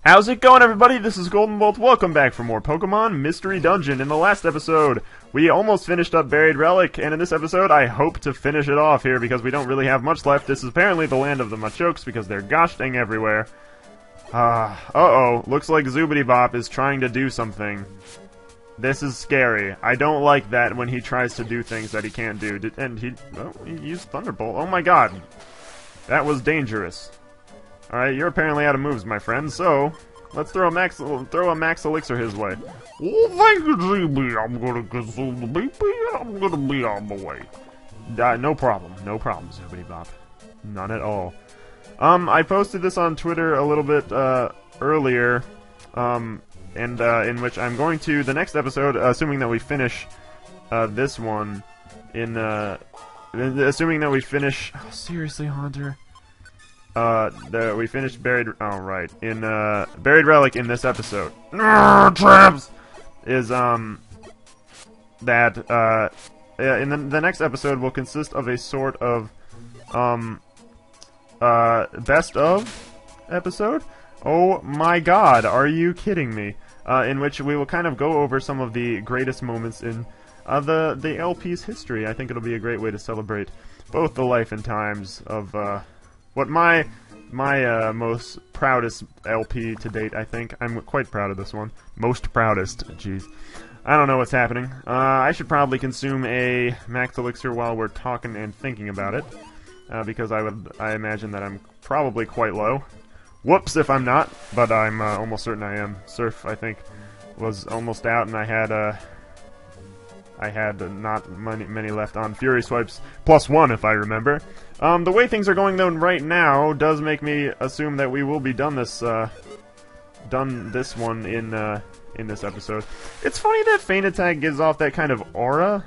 How's it going, everybody? This is Goldenbolt. Welcome back for more Pokemon Mystery Dungeon. In the last episode, we almost finished up Buried Relic, and in this episode, I hope to finish it off here because we don't really have much left. This is apparently the land of the Machokes because they're gosh dang everywhere. Uh-oh. Looks like Zubidibop is trying to do something. This is scary. I don't like that when he tries to do things that he can't do. And he used Thunderbolt. Oh my god. That was dangerous. Alright, you're apparently out of moves, my friend, so let's throw a max elixir his way. Oh, thank you, GB. I'm gonna consume the BP and I'm gonna be on the way. No problem, Zubidibop. None at all. I posted this on Twitter a little bit earlier, in which I'm going to, the next episode, assuming that we finish this one, assuming that we finish, oh, seriously, Haunter? We finished Buried Relic in this episode. Traps! Is, in the next episode will consist of a sort of, best of episode? Oh my god, are you kidding me? In which we will kind of go over some of the greatest moments in, the LP's history. I think it'll be a great way to celebrate both the life and times of, what my most proudest LP to date, I think. I'm quite proud of this one. Most proudest. Jeez. I don't know what's happening. I should probably consume a max elixir while we're talking and thinking about it. Because I imagine that I'm probably quite low. Whoops if I'm not, but I'm almost certain I am. Surf, I think, was almost out, and I had not many left on Fury Swipes, +1 if I remember. The way things are going though right now does make me assume that we will be done this one in this episode. It's funny that Feint Attack gives off that kind of aura,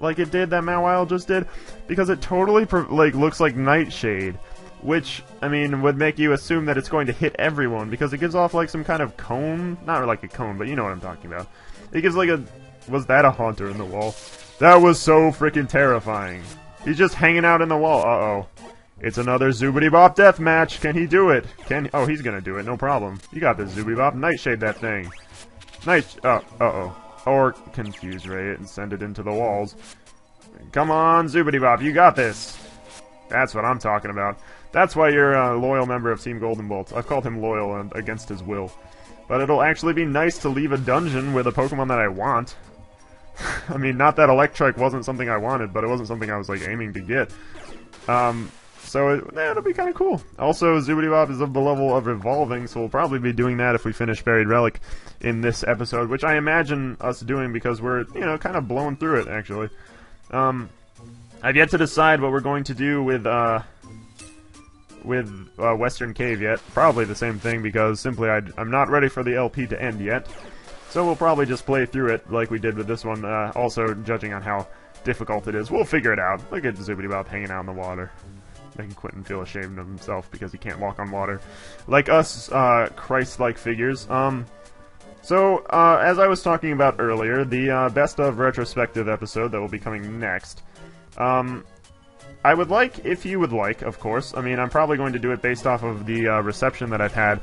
like it did, that Mawile just did, because it totally looks like Nightshade, which, I mean, would make you assume that it's going to hit everyone, because it gives off like some kind of cone, not like a cone, but you know what I'm talking about. It gives like a... Was that a Haunter in the wall? That was so freaking terrifying. He's just hanging out in the wall. Uh-oh. It's another Zubidibop deathmatch. Can he do it? Oh, he's gonna do it. No problem. You got this, Zubidibop. Nightshade that thing. Uh-oh. Or Confuse Ray it and send it into the walls. Come on, Zubidibop. You got this. That's what I'm talking about. That's why you're a loyal member of Team Goldenbolt. I've called him loyal and against his will. But it'll actually be nice to leave a dungeon with a Pokemon that I want. I mean, not that Electrike wasn't something I wanted, but it wasn't something I was, like, aiming to get. So it'll be kind of cool. Also, Zubidibop is of the level of evolving, so we'll probably be doing that if we finish Buried Relic in this episode, which I imagine us doing because we're, you know, kind of blowing through it, actually. I've yet to decide what we're going to do with Western Cave yet. Probably the same thing, because simply I'm not ready for the LP to end yet. So we'll probably just play through it like we did with this one, also judging on how difficult it is. We'll figure it out. Look at Zubidibop hanging out in the water. Making Quentin feel ashamed of himself because he can't walk on water. Like us, Christ-like figures. So, as I was talking about earlier, the Best of Retrospective episode that will be coming next, I would like, if you would like, of course, I mean, I'm probably going to do it based off of the reception that I've had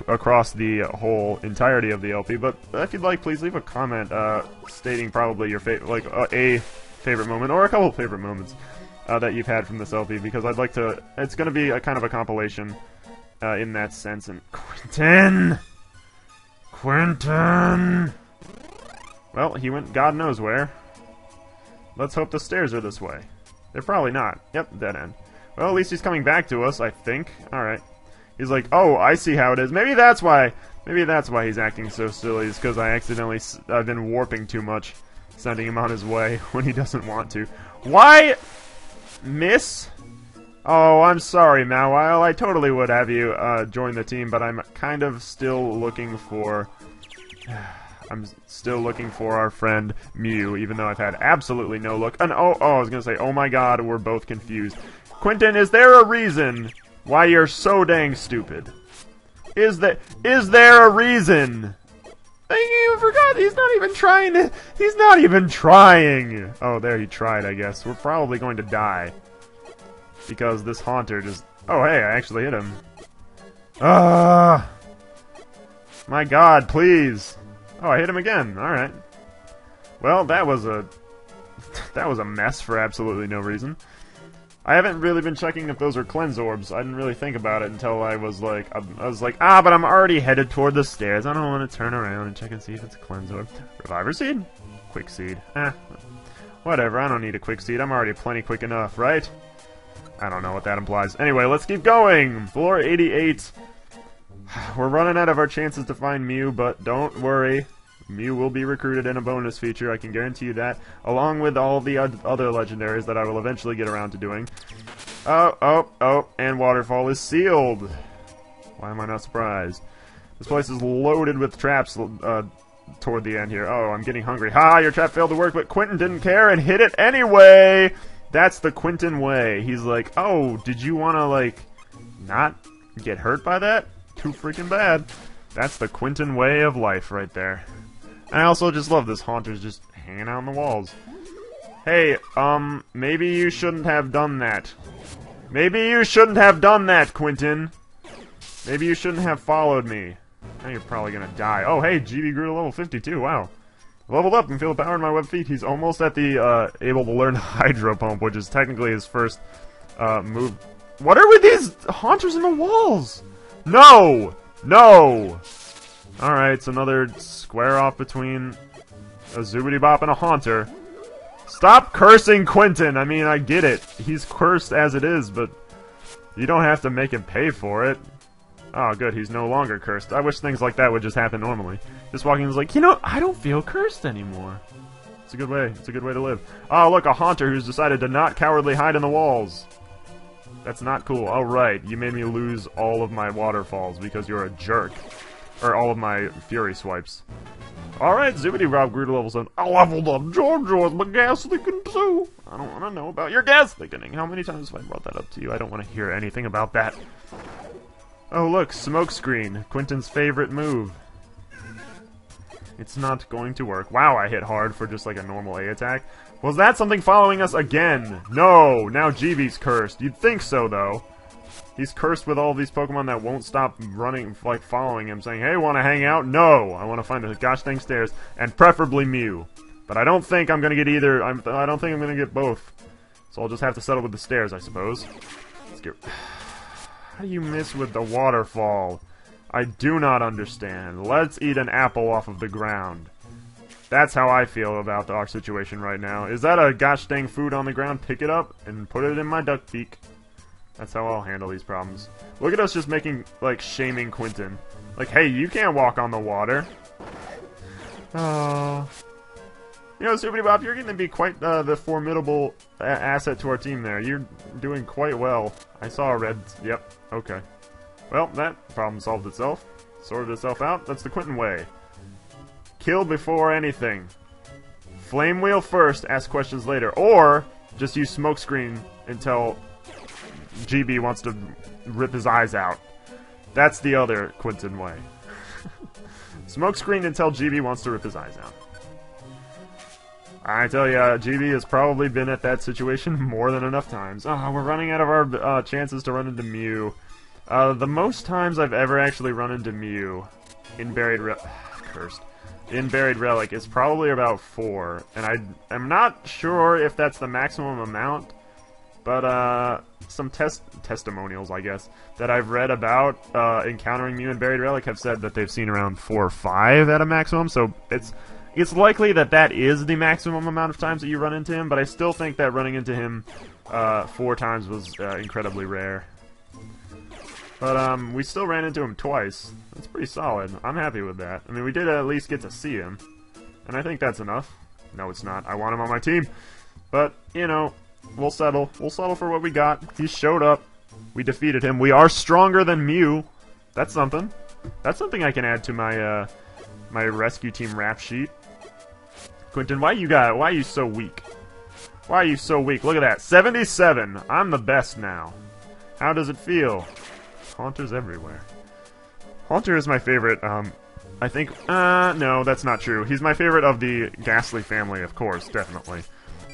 across the whole entirety of the LP, but if you'd like, please leave a comment stating probably your a favorite moment, or a couple of favorite moments that you've had from this LP, because I'd like to, it's going to be a kind of a compilation in that sense, and Quentin! Well, he went God knows where. Let's hope the stairs are this way. They're probably not. Yep, dead end. Well, at least he's coming back to us, I think. Alright. He's like, oh, I see how it is. Maybe that's why he's acting so silly, is because I've been warping too much, sending him on his way when he doesn't want to. Why? Miss? Oh, I'm sorry, Mawile. I totally would have you join the team, but I'm kind of still looking for... I'm still looking for our friend Mew, even though I've had absolutely no luck. And I was gonna say, oh my god, we're both confused. Quentin, is there a reason why you're so dang stupid? Is there a reason? I forgot, he's not even trying! Oh, there, he tried, I guess. We're probably going to die. Because this Haunter just... Oh, hey, I actually hit him. My god, please! Oh, I hit him again. Alright. Well, that was a mess for absolutely no reason. I haven't really been checking if those are cleanse orbs. I didn't really think about it until I was like, ah, but I'm already headed toward the stairs. I don't want to turn around and check and see if it's a cleanse orb. Reviver seed? Quick seed. Whatever, I don't need a quick seed. I'm already plenty quick enough, right? I don't know what that implies. Anyway, let's keep going! Floor 88. We're running out of our chances to find Mew, but don't worry. Mew will be recruited in a bonus feature, I can guarantee you that, along with all the other legendaries that I will eventually get around to doing. Oh, and Waterfall is sealed! Why am I not surprised? This place is loaded with traps toward the end here. Oh, I'm getting hungry. Ha! Your trap failed to work, but Quentin didn't care and hit it anyway! That's the Quentin way. He's like, oh, did you want to, like, not get hurt by that? Too freaking bad. That's the Quentin way of life right there. And I also just love this Haunter's just hanging out on the walls. Hey, maybe you shouldn't have done that. Maybe you shouldn't have done that, Quentin. Maybe you shouldn't have followed me. Now you're probably gonna die. Oh, hey, GB grew to level 52, wow. Leveled up and feel the power in my web feet. He's almost at the, able to learn Hydro Pump, which is technically his first, move. What are with these Haunters in the walls? No! No! Alright, it's another square off between a Zoobity Bop and a Haunter. Stop cursing Quentin! I mean, I get it. He's cursed as it is, but you don't have to make him pay for it. Oh, good, he's no longer cursed. I wish things like that would just happen normally. Just walking is like, you know, I don't feel cursed anymore. It's a good way. It's a good way to live. Oh, look, a Haunter who's decided to not cowardly hide in the walls. That's not cool. Oh, right, you made me lose all of my waterfalls because you're a jerk. Or all of my Fury Swipes. Alright, Zoobity Rob grew to level 7. I leveled up Giorgio with my gas thickening too. I don't want to know about your gas thickening. How many times have I brought that up to you? I don't want to hear anything about that. Oh look, Smokescreen, Quentin's favorite move. It's not going to work. Wow, I hit hard for just like a normal A attack. Was that something following us again? No, now GB's cursed. You'd think so though. He's cursed with all these Pokemon that won't stop running, like following him, saying, hey, wanna hang out? No! I wanna find the gosh dang stairs, and preferably Mew. But I don't think I'm gonna get either. I don't think I'm gonna get both. So I'll just have to settle with the stairs, I suppose. Let's get... How do you miss with the waterfall? I do not understand. Let's eat an apple off of the ground. That's how I feel about our situation right now. Is that a gosh dang food on the ground? Pick it up and put it in my duck beak. That's how I'll handle these problems. Look at us just making, like, shaming Quentin. Like, hey, you can't walk on the water. Oh. You know, Zoobity Bop, you're going to be quite the formidable asset to our team there. You're doing quite well. I saw a red... Yep, okay. Well, that problem solved itself. Sorted itself out. That's the Quentin way. Kill before anything. Flame Wheel first, ask questions later. Or, just use Smokescreen until GB wants to rip his eyes out. That's the other Quentin way. Smokescreen until GB wants to rip his eyes out. I tell you, GB has probably been at that situation more than enough times. Oh, we're running out of our chances to run into Mew. The most times I've ever actually run into Mew in Buried Relic... Cursed. In Buried Relic is probably about 4. And I'm not sure if that's the maximum amount. But, some testimonials, I guess, that I've read about encountering Mew in Buried Relic have said that they've seen around 4 or 5 at a maximum, so it's likely that that is the maximum amount of times that you run into him, but I still think that running into him 4 times was incredibly rare. But, we still ran into him twice. That's pretty solid. I'm happy with that. I mean, we did at least get to see him, and I think that's enough. No, it's not. I want him on my team. But, you know... We'll settle. We'll settle for what we got. He showed up. We defeated him. We are stronger than Mew. That's something. That's something I can add to my my rescue team rap sheet. Quentin, why are you so weak? Why are you so weak? Look at that. 77. I'm the best now. How does it feel? Haunter's everywhere. Haunter is my favorite, I think, no, that's not true. He's my favorite of the Ghastly family, of course, definitely.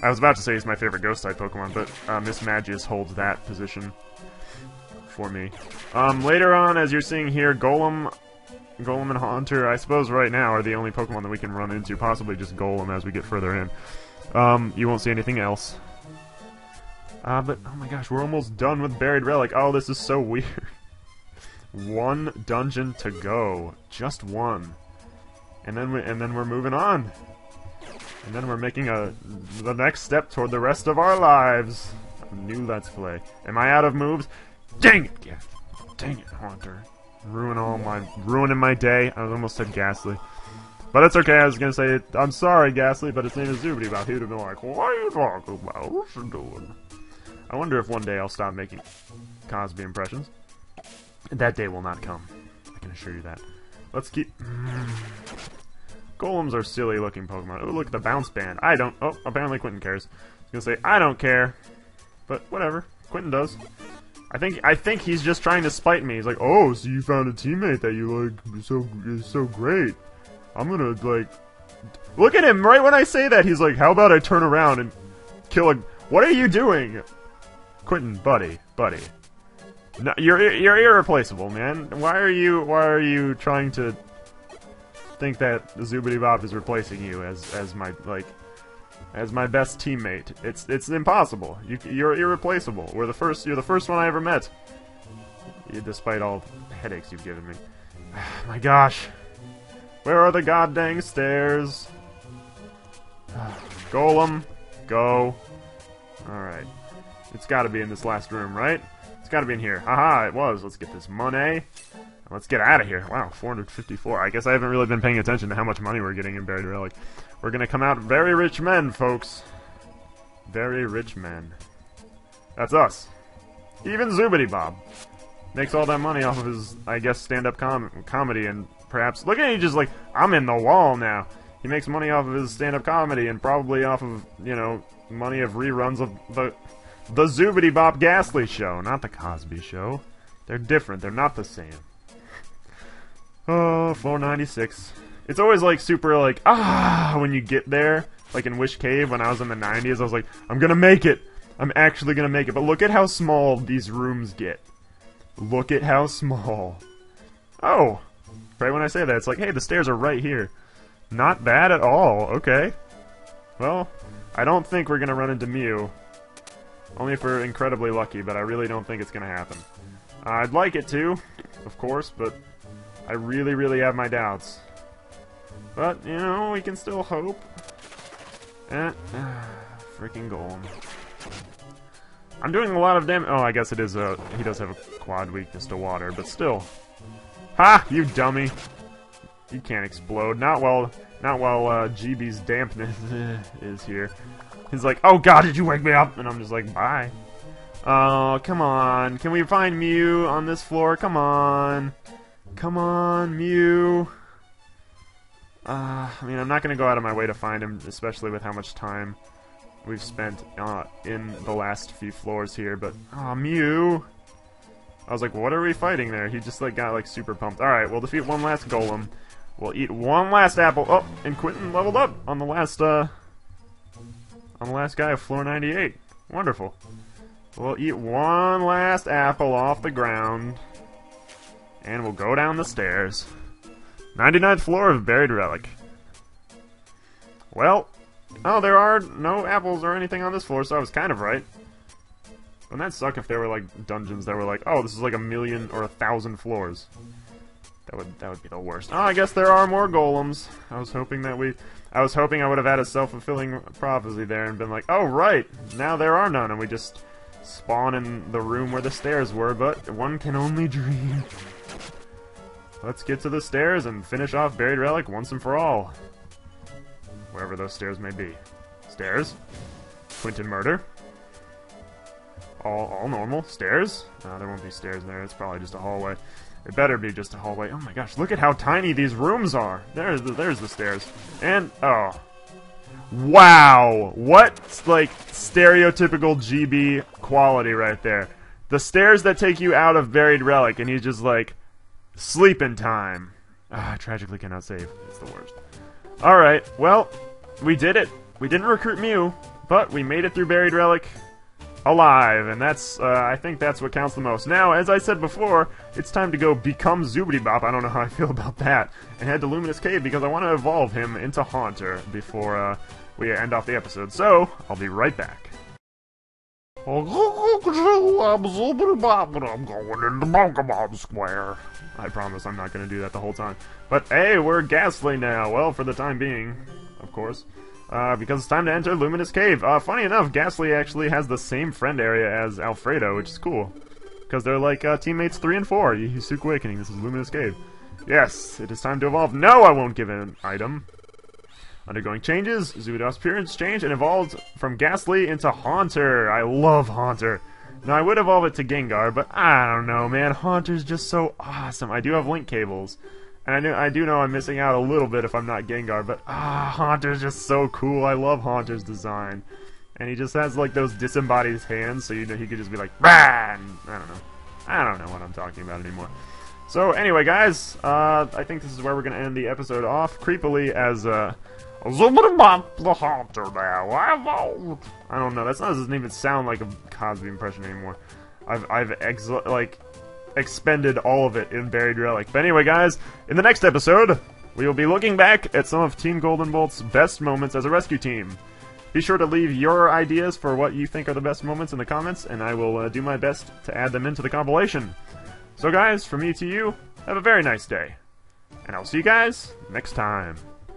I was about to say he's my favorite Ghost-type Pokemon, but Miss Magius holds that position for me. Later on, as you're seeing here, Golem Golem and Haunter, I suppose right now, are the only Pokemon that we can run into. Possibly just Golem as we get further in. You won't see anything else. But, oh my gosh, we're almost done with Buried Relic. Oh, this is so weird. One dungeon to go. Just one. And then we're moving on. And then we're making the next step toward the rest of our lives. A new Let's Play. Am I out of moves? Dang it! Yeah. Dang it, Haunter. Ruining my day. I almost said Ghastly. But it's okay, I was gonna say, I'm sorry, Ghastly, but its name is Zubity Bop. He would have been like, what are you talking about? What's you doing? I wonder if one day I'll stop making Cosby impressions. That day will not come. I can assure you that. Let's keep... Golems are silly looking Pokemon. Oh, look at the bounce band. I don't... Oh, apparently Quentin cares. I was gonna say, I don't care. But whatever. Quentin does. I think he's just trying to spite me. He's like, oh, so you found a teammate that you like is so great. I'm gonna like... Look at him! Right when I say that, he's like, how about I turn around and kill a... What are you doing? Quentin, buddy. No, you're irreplaceable, man. Why are you trying to think that Zubity Bop is replacing you as my best teammate? It's impossible. You're irreplaceable. You're the first one I ever met. Despite all the headaches you've given me. My gosh. Where are the goddamn stairs? Golem, go. Alright. It's gotta be in this last room, right? It's gotta be in here. Haha, it was. Let's get this money. Let's get out of here. Wow, 454. I guess I haven't really been paying attention to how much money we're getting in Buried Relic. We're gonna come out very rich men, folks. Very rich men. That's us. Even Zubity Bob makes all that money off of his, I guess, stand-up comedy and perhaps... Look at him, just like, I'm in the wall now. He makes money off of his stand-up comedy and probably off of, you know, money of reruns of the Zubity Bop Ghastly show, not the Cosby show. They're different. They're not the same. Oh, floor 96. It's always like super like, when you get there. Like in Wish Cave when I was in the 90s, I was like, I'm gonna make it. I'm actually gonna make it. But look at how small these rooms get. Look at how small. Oh, right when I say that, it's like, hey, the stairs are right here. Not bad at all. Okay. Well, I don't think we're gonna run into Mew. Only if we're incredibly lucky, but I really don't think it's gonna happen. I'd like it to, of course, but I really have my doubts. But, you know, we can still hope. Freaking Golem. I'm doing a lot of damage. Oh, I guess it is he does have a quad weakness to water, but still. Ha! You dummy! You can't explode. Not while GB's dampness is here. He's like, oh god, did you wake me up? And I'm just like, bye. Oh, come on. Can we find Mew on this floor? Come on. Come on, Mew. I mean, I'm not going to go out of my way to find him, especially with how much time we've spent in the last few floors here, but... Aw, Mew! I was like, what are we fighting there? He just, like, got, like, super pumped. Alright, we'll defeat one last Golem. We'll eat one last apple. Oh, and Quentin leveled up on the last guy of floor 98. Wonderful. We'll eat one last apple off the ground. And we'll go down the stairs. 99th floor of Buried Relic. Well, oh, there are no apples or anything on this floor, so I was kind of right. Wouldn't that suck if there were, like, dungeons that were like, oh, this is like 1,000,000 or 1,000 floors. That would be the worst. Oh, I guess there are more golems. I was hoping I would have had a self-fulfilling prophecy there and been like, oh, right, now there are none, and we just spawn in the room where the stairs were, but one can only dream. Let's get to the stairs and finish off Buried Relic once and for all. Wherever those stairs may be. Stairs. Quentin murder. All normal. Stairs? No, there won't be stairs there. It's probably just a hallway. It better be just a hallway. Oh my gosh, look at how tiny these rooms are. There's the stairs. And, oh. Wow! What, like, stereotypical GB quality right there. The stairs that take you out of Buried Relic, and he's just like, sleeping time. I tragically cannot save. It's the worst. Alright, well, we did it. We didn't recruit Mew, but we made it through Buried Relic. alive, and that's, I think that's what counts the most. Now, as I said before, it's time to go become Zoobity Bop, I don't know how I feel about that, and head to Luminous Cave because I want to evolve him into Haunter before, we end off the episode. So, I'll be right back. I'm Zoobity Bop, and I'm going into Pokemon Square. I promise I'm not going to do that the whole time. But, hey, we're Ghastly now. Well, for the time being, of course. Because it's time to enter Luminous Cave. Funny enough, Ghastly actually has the same friend area as Alfredo, which is cool. Because they're like teammates 3 and 4. Yusuke Awakening, this is Luminous Cave. Yes, it is time to evolve. No, I won't give an item. Undergoing changes, Zoodop's appearance changed and evolved from Ghastly into Haunter. I love Haunter. Now, I would evolve it to Gengar, but I don't know, man. Haunter's just so awesome. I do have link cables. And I do know I'm missing out a little bit if I'm not Gengar, but Haunter's just so cool. I love Haunter's design. And he just has like those disembodied hands, so you know he could just be like, bah! And I don't know what I'm talking about anymore. So anyway, guys, I think this is where we're gonna end the episode off creepily as Zoobity Bop the Haunter now. I don't know. That doesn't even sound like a Cosby impression anymore. I've expended all of it in Buried Relic. But anyway, guys, in the next episode, we will be looking back at some of Team Goldenbolt's best moments as a rescue team. Be sure to leave your ideas for what you think are the best moments in the comments, and I will do my best to add them into the compilation. So guys, from me to you, have a very nice day. And I'll see you guys next time.